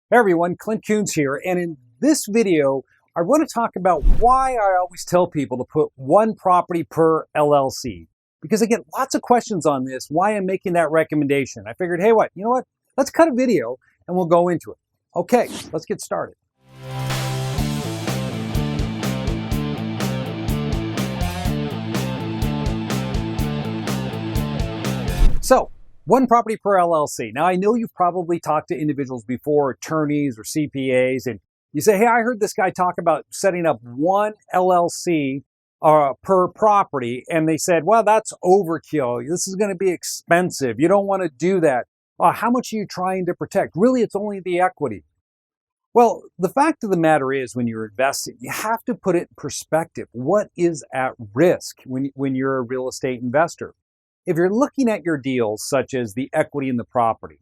Hey everyone, Clint Coons here, and in this video, I want to talk about why I always tell people to put one property per LLC. Because I get lots of questions on this, why I'm making that recommendation. I figured, hey, you know what? Let's cut a video and we'll go into it. Okay, let's get started. So, one property per LLC. Now, I know you've probably talked to individuals before, attorneys or CPAs, and you say, hey, I heard this guy talk about setting up one LLC per property, and they said, well, that's overkill. This is going to be expensive. You don't want to do that. How much are you trying to protect? Really, it's only the equity. Well, the fact of the matter is, when you're investing, you have to put it in perspective. What is at risk when you're a real estate investor? If you're looking at your deals, such as the equity in the property,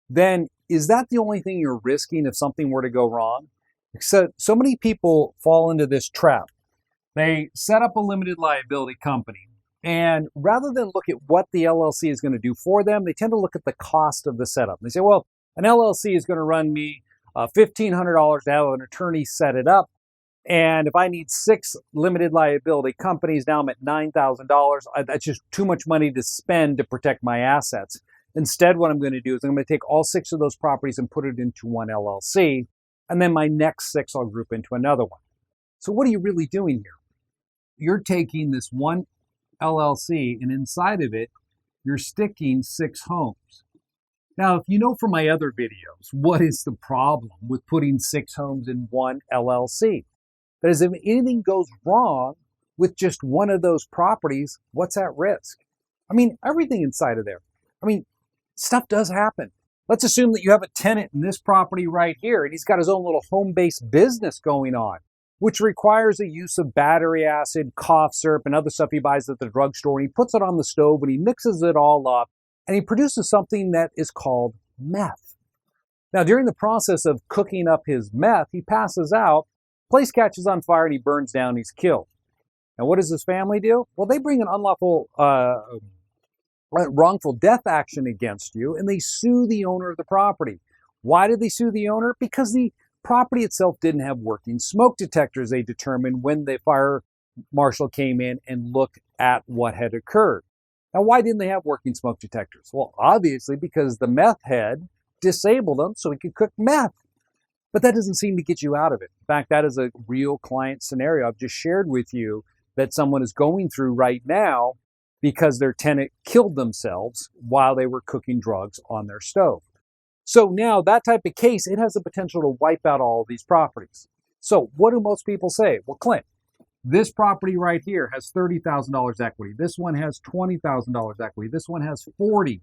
then is that the only thing you're risking if something were to go wrong? So many people fall into this trap. They set up a limited liability company, and rather than look at what the LLC is going to do for them, they tend to look at the cost of the setup. They say, well, an LLC is going to run me $1,500 to have an attorney set it up. And if I need 6 limited liability companies, now I'm at $9,000. That's just too much money to spend to protect my assets. Instead, what I'm going to do is I'm going to take all 6 of those properties and put it into one LLC. And then my next 6 I'll group into another one. So what are you really doing here? You're taking this one LLC, and inside of it, you're sticking 6 homes. Now, if you know from my other videos, what is the problem with putting 6 homes in one LLC? That is, if anything goes wrong with just one of those properties, what's at risk? I mean, everything inside of there. I mean, stuff does happen. Let's assume that you have a tenant in this property right here, and he's got his own little home-based business going on, which requires the use of battery acid, cough syrup, and other stuff he buys at the drugstore, and he puts it on the stove, and he mixes it all up, and he produces something that is called meth. Now, during the process of cooking up his meth, he passes out. Place catches on fire and he burns down, he's killed. Now, what does his family do? Well, they bring an unlawful, wrongful death action against you, and they sue the owner of the property. Why did they sue the owner? Because the property itself didn't have working smoke detectors, they determined, when the fire marshal came in and looked at what had occurred. Now, why didn't they have working smoke detectors? Well, obviously because the meth head disabled them so he could cook meth. But that doesn't seem to get you out of it. In fact, that is a real client scenario I've just shared with you that someone is going through right now because their tenant killed themselves while they were cooking drugs on their stove. So now that type of case, it has the potential to wipe out all of these properties. So what do most people say? Well, Clint, this property right here has $30,000 equity. This one has $20,000 equity. This one has 40.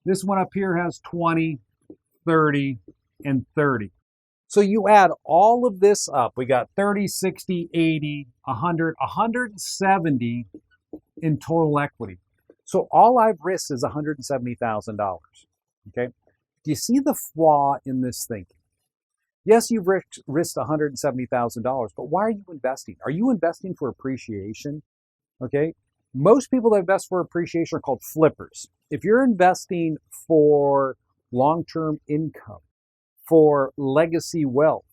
This one up here has 20, 30, and 30. So you add all of this up, we got 30, 60, 80, 100, 170 in total equity. So all I've risked is $170,000, okay? Do you see the flaw in this thinking? Yes, you've risked $170,000, but why are you investing? Are you investing for appreciation? Okay? Most people that invest for appreciation are called flippers. If you're investing for long-term income, for legacy wealth,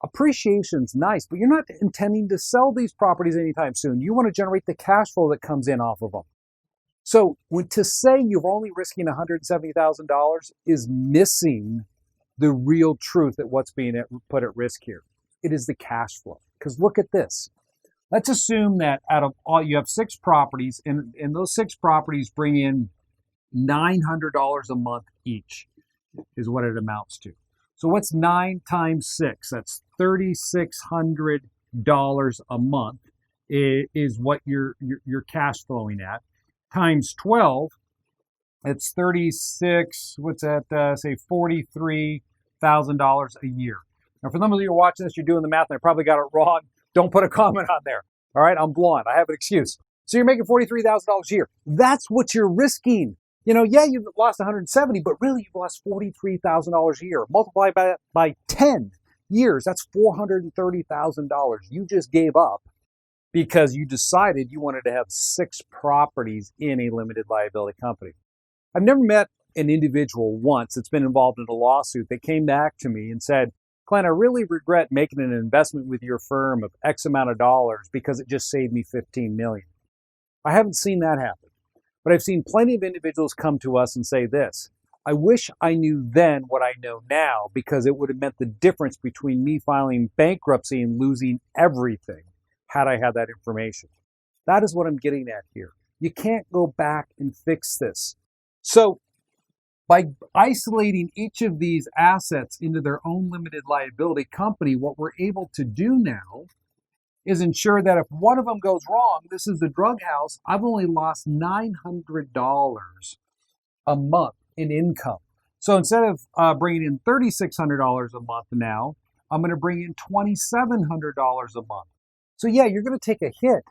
appreciation's nice, but you're not intending to sell these properties anytime soon. You want to generate the cash flow that comes in off of them. So to say you're only risking $170,000 is missing the real truth at what's being put at risk here. It is the cash flow. Because look at this. Let's assume that out of all, you have 6 properties, and those 6 properties bring in $900 a month each, is what it amounts to. So what's 9 times 6? That's $3,600 a month is what you're cash flowing at. Times 12, it's 36, what's that, say $43,000 a year. Now, for some of you who are watching this, you're doing the math, and I probably got it wrong. Don't put a comment on there. All right, I'm blonde. I have an excuse. So you're making $43,000 a year. That's what you're risking. You know, yeah, you've lost 170, but really you've lost $43,000 a year. Multiply by 10 years, that's $430,000 you just gave up because you decided you wanted to have 6 properties in a limited liability company. I've never met an individual once that's been involved in a lawsuit that came back to me and said, Clint, I really regret making an investment with your firm of X amount of dollars because it just saved me 15 million. I haven't seen that happen, but I've seen plenty of individuals come to us and say this: I wish I knew then what I know now, because it would have meant the difference between me filing bankruptcy and losing everything had I had that information. That is what I'm getting at here. You can't go back and fix this. So by isolating each of these assets into their own limited liability company, what we're able to do now is ensure that if one of them goes wrong, this is the drug house, I've only lost $900 a month in income. So instead of bringing in $3,600 a month now, I'm going to bring in $2,700 a month. So yeah, you're going to take a hit,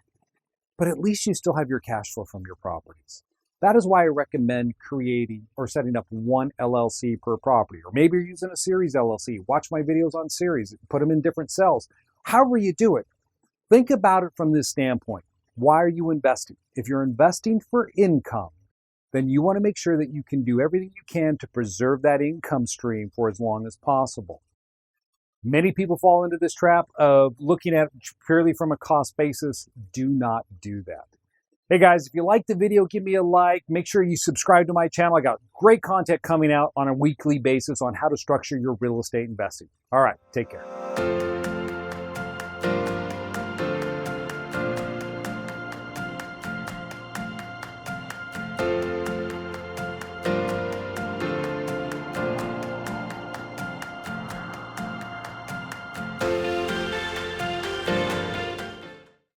but at least you still have your cash flow from your properties. That is why I recommend creating or setting up one LLC per property. Or maybe you're using a series LLC. Watch my videos on series, put them in different cells. However you do it, think about it from this standpoint. Why are you investing? If you're investing for income, then you want to make sure that you can do everything you can to preserve that income stream for as long as possible. Many people fall into this trap of looking at it purely from a cost basis. Do not do that. Hey guys, if you like the video, give me a like. Make sure you subscribe to my channel. I got great content coming out on a weekly basis on how to structure your real estate investing. All right, take care.